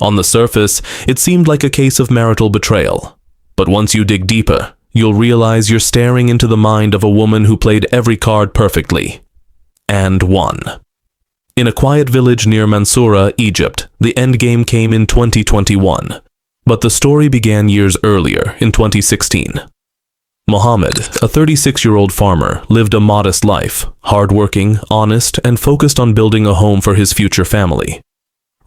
On the surface, it seemed like a case of marital betrayal. But once you dig deeper, you'll realize you're staring into the mind of a woman who played every card perfectly. And won. In a quiet village near Mansoura, Egypt, the endgame came in 2021. But the story began years earlier, in 2016. Mohamed, a 36-year-old farmer, lived a modest life, hardworking, honest, and focused on building a home for his future family.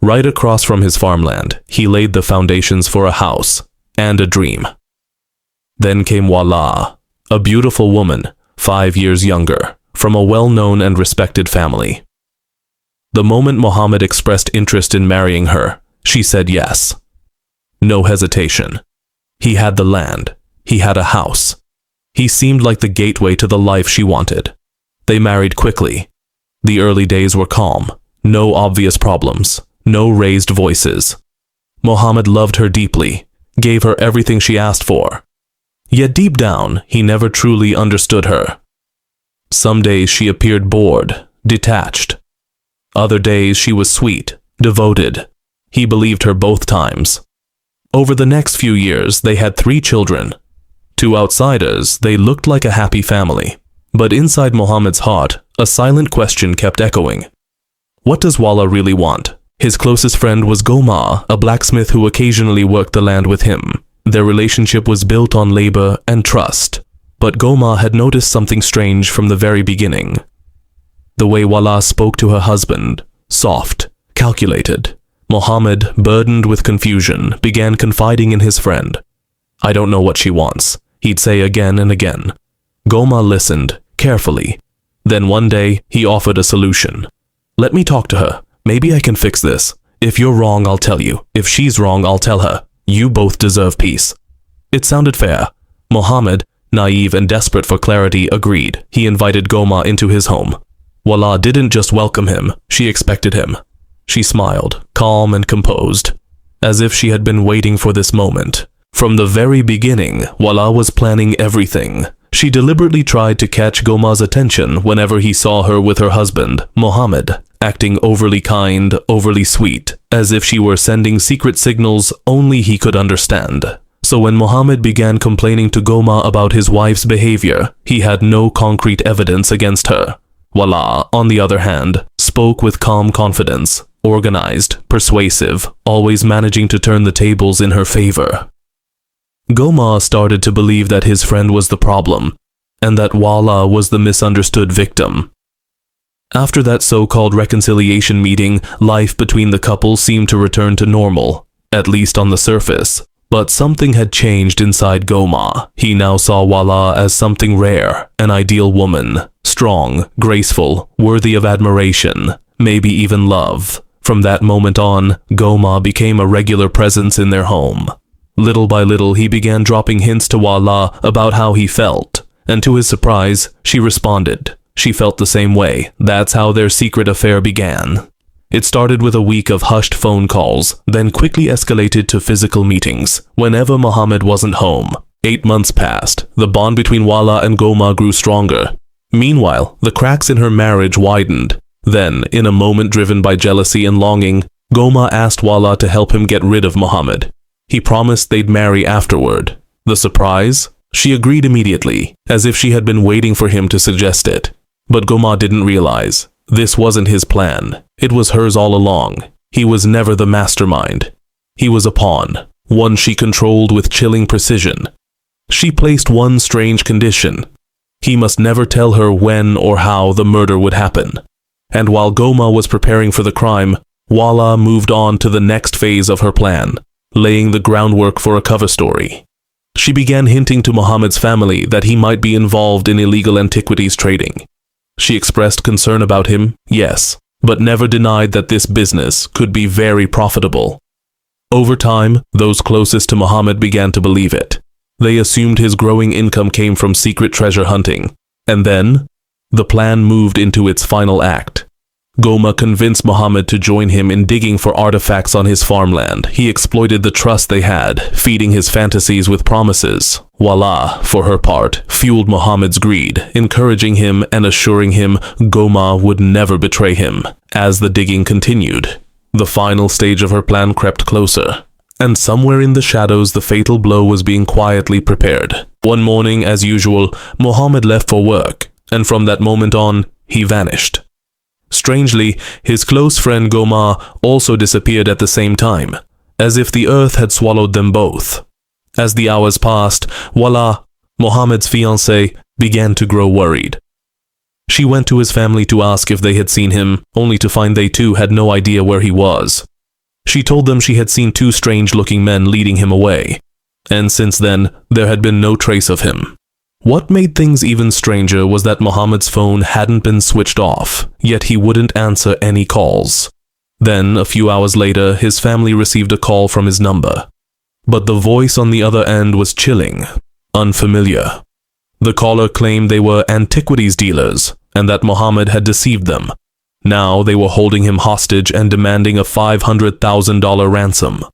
Right across from his farmland, he laid the foundations for a house and a dream. Then came Walaa, a beautiful woman, 5 years younger, from a well-known and respected family. The moment Mohamed expressed interest in marrying her, she said yes. No hesitation. He had the land. He had a house. He seemed like the gateway to the life she wanted. They married quickly. The early days were calm. No obvious problems. No raised voices. Mohamed loved her deeply, gave her everything she asked for. Yet deep down, he never truly understood her. Some days she appeared bored, detached. Other days she was sweet, devoted. He believed her both times. Over the next few years, they had 3 children. To outsiders, they looked like a happy family. But inside Mohamed's heart, a silent question kept echoing. What does Walaa really want? His closest friend was Gomaa, a blacksmith who occasionally worked the land with him. Their relationship was built on labor and trust. But Gomaa had noticed something strange from the very beginning. The way Walaa spoke to her husband, soft, calculated. Mohamed, burdened with confusion, began confiding in his friend. I don't know what she wants, he'd say again and again. Gomaa listened, carefully. Then one day, he offered a solution. Let me talk to her. Maybe I can fix this. If you're wrong, I'll tell you. If she's wrong, I'll tell her. You both deserve peace. It sounded fair. Mohamed, naive and desperate for clarity, agreed. He invited Gomaa into his home. Walaa didn't just welcome him, she expected him. She smiled, calm and composed, as if she had been waiting for this moment. From the very beginning, Walaa was planning everything. She deliberately tried to catch Gomaa's attention whenever he saw her with her husband, Mohamed, acting overly kind, overly sweet, as if she were sending secret signals only he could understand. So when Mohamed began complaining to Gomaa about his wife's behavior, he had no concrete evidence against her. Walaa, on the other hand, spoke with calm confidence, organized, persuasive, always managing to turn the tables in her favor. Gomaa started to believe that his friend was the problem, and that Walaa was the misunderstood victim. After that so-called reconciliation meeting, life between the couple seemed to return to normal, at least on the surface. But something had changed inside Gomaa. He now saw Walaa as something rare, an ideal woman, strong, graceful, worthy of admiration, maybe even love. From that moment on, Gomaa became a regular presence in their home. Little by little, he began dropping hints to Walaa about how he felt, and to his surprise, she responded. She felt the same way. That's how their secret affair began. It started with a week of hushed phone calls, then quickly escalated to physical meetings, whenever Mohamed wasn't home. 8 months passed. The bond between Walaa and Gomaa grew stronger. Meanwhile, the cracks in her marriage widened. Then, in a moment driven by jealousy and longing, Gomaa asked Walaa to help him get rid of Mohamed. He promised they'd marry afterward. The surprise? She agreed immediately, as if she had been waiting for him to suggest it. But Gomaa didn't realize. This wasn't his plan. It was hers all along. He was never the mastermind. He was a pawn, one she controlled with chilling precision. She placed one strange condition. He must never tell her when or how the murder would happen. And while Gomaa was preparing for the crime, Walaa moved on to the next phase of her plan, laying the groundwork for a cover story. She began hinting to Mohamed's family that he might be involved in illegal antiquities trading. She expressed concern about him, yes, but never denied that this business could be very profitable. Over time, those closest to Mohamed began to believe it. They assumed his growing income came from secret treasure hunting. And then, the plan moved into its final act. Gomaa convinced Mohamed to join him in digging for artifacts on his farmland. He exploited the trust they had, feeding his fantasies with promises. Walaa, for her part, fueled Mohamed's greed, encouraging him and assuring him Gomaa would never betray him. As the digging continued, The final stage of her plan crept closer, and somewhere in the shadows the fatal blow was being quietly prepared. One morning, as usual, Mohamed left for work, and from that moment on, he vanished. Strangely, his close friend Gomaa also disappeared at the same time, as if the earth had swallowed them both. As the hours passed, Walaa, Mohamed's fiancée, began to grow worried. She went to his family to ask if they had seen him, only to find they too had no idea where he was. She told them she had seen two strange-looking men leading him away, and since then, there had been no trace of him. What made things even stranger was that Mohamed's phone hadn't been switched off, yet he wouldn't answer any calls. Then, a few hours later, his family received a call from his number. But the voice on the other end was chilling, unfamiliar. The caller claimed they were antiquities dealers, and that Mohamed had deceived them. Now they were holding him hostage and demanding a $500,000 ransom.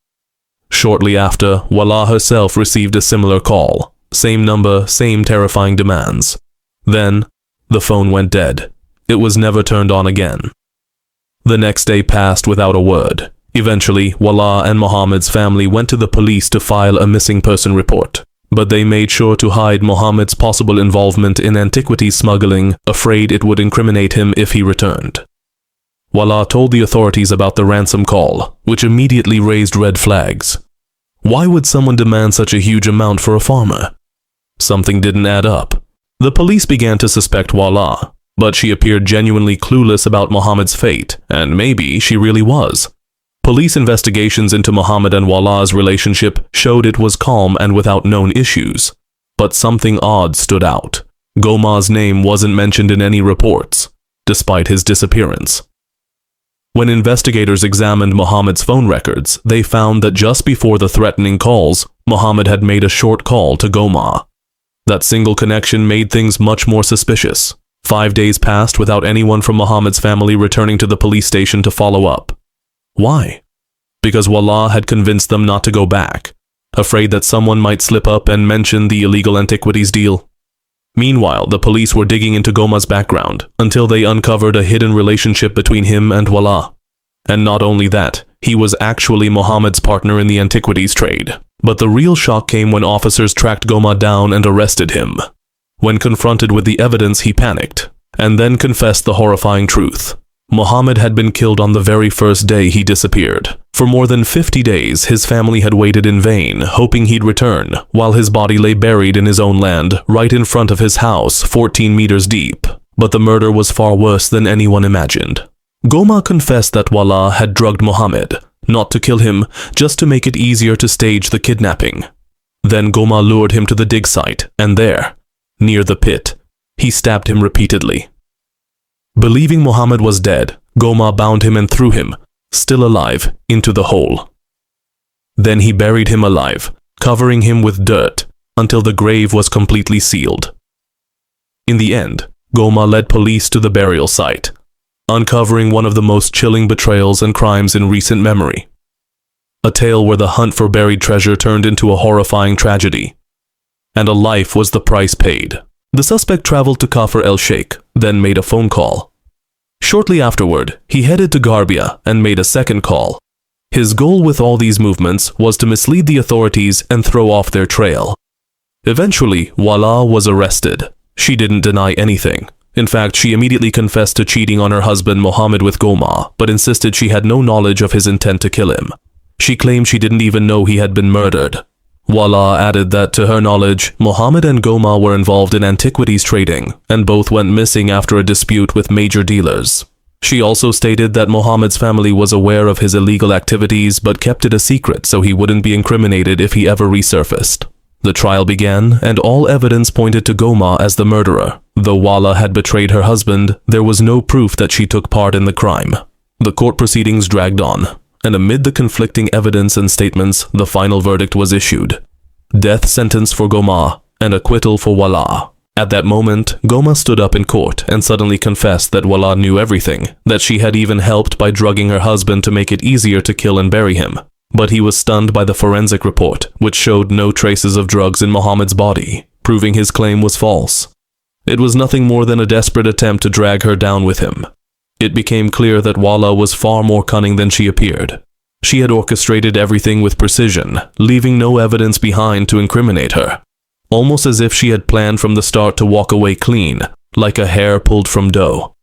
Shortly after, Walaa herself received a similar call. Same number, same terrifying demands. Then, the phone went dead. It was never turned on again. The next day passed without a word. Eventually, Walaa and Mohamed's family went to the police to file a missing person report. But they made sure to hide Mohamed's possible involvement in antiquities smuggling, afraid it would incriminate him if he returned. Walaa told the authorities about the ransom call, which immediately raised red flags. Why would someone demand such a huge amount for a farmer? Something didn't add up. The police began to suspect Walaa, but she appeared genuinely clueless about Mohamed's fate, and maybe she really was. Police investigations into Mohamed and Walaa's relationship showed it was calm and without known issues. But something odd stood out. Gomaa's name wasn't mentioned in any reports, despite his disappearance. When investigators examined Mohamed's phone records, they found that just before the threatening calls, Mohamed had made a short call to Gomaa. That single connection made things much more suspicious. 5 days passed without anyone from Mohamed's family returning to the police station to follow up. Why? Because Walaa had convinced them not to go back, afraid that someone might slip up and mention the illegal antiquities deal. Meanwhile, the police were digging into Gomaa's background until they uncovered a hidden relationship between him and Walaa. And not only that, he was actually Mohamed's partner in the antiquities trade. But the real shock came when officers tracked Gomaa down and arrested him. When confronted with the evidence, he panicked, and then confessed the horrifying truth. Mohamed had been killed on the very first day he disappeared. For more than 50 days, his family had waited in vain, hoping he'd return, while his body lay buried in his own land, right in front of his house, 14 meters deep. But the murder was far worse than anyone imagined. Gomaa confessed that Walaa had drugged Mohamed, not to kill him, just to make it easier to stage the kidnapping. Then Gomaa lured him to the dig site, and there, near the pit, he stabbed him repeatedly. Believing Mohamed was dead, Gomaa bound him and threw him, still alive, into the hole. Then he buried him alive, covering him with dirt, until the grave was completely sealed. In the end, Gomaa led police to the burial site, uncovering one of the most chilling betrayals and crimes in recent memory. A tale where the hunt for buried treasure turned into a horrifying tragedy, and a life was the price paid. The suspect traveled to Kafr el-Sheikh, then made a phone call. Shortly afterward, he headed to Garbia and made a second call. His goal with all these movements was to mislead the authorities and throw off their trail. Eventually, Walaa was arrested. She didn't deny anything. In fact, she immediately confessed to cheating on her husband Mohamed with Gomaa, but insisted she had no knowledge of his intent to kill him. She claimed she didn't even know he had been murdered. Walaa added that, to her knowledge, Mohamed and Gomaa were involved in antiquities trading, and both went missing after a dispute with major dealers. She also stated that Mohamed's family was aware of his illegal activities but kept it a secret so he wouldn't be incriminated if he ever resurfaced. The trial began, and all evidence pointed to Gomaa as the murderer. Though Walaa had betrayed her husband, there was no proof that she took part in the crime. The court proceedings dragged on, and amid the conflicting evidence and statements, the final verdict was issued. Death sentence for Gomaa and acquittal for Walaa. At that moment, Gomaa stood up in court and suddenly confessed that Walaa knew everything, that she had even helped by drugging her husband to make it easier to kill and bury him. But he was stunned by the forensic report, which showed no traces of drugs in Mohamed's body, proving his claim was false. It was nothing more than a desperate attempt to drag her down with him. It became clear that Walaa was far more cunning than she appeared. She had orchestrated everything with precision, leaving no evidence behind to incriminate her. Almost as if she had planned from the start to walk away clean, like a hare pulled from dough.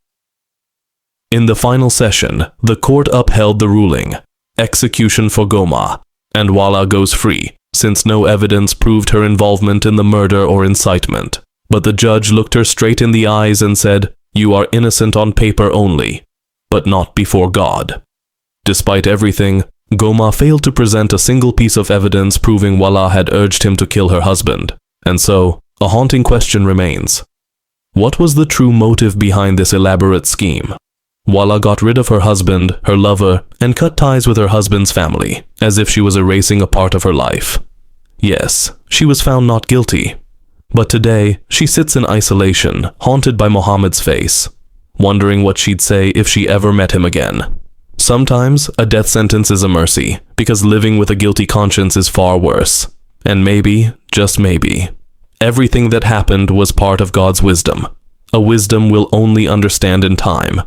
In the final session, the court upheld the ruling, execution for Gomaa, and Walaa goes free, since no evidence proved her involvement in the murder or incitement. But the judge looked her straight in the eyes and said, "You are innocent on paper only, but not before God." Despite everything, Gomaa failed to present a single piece of evidence proving Walaa had urged him to kill her husband, and so, a haunting question remains. What was the true motive behind this elaborate scheme? Walaa got rid of her husband, her lover, and cut ties with her husband's family, as if she was erasing a part of her life. Yes, she was found not guilty. But today, she sits in isolation, haunted by Mohamed's face, wondering what she'd say if she ever met him again. Sometimes, a death sentence is a mercy, because living with a guilty conscience is far worse. And maybe, just maybe, everything that happened was part of God's wisdom, a wisdom we'll only understand in time.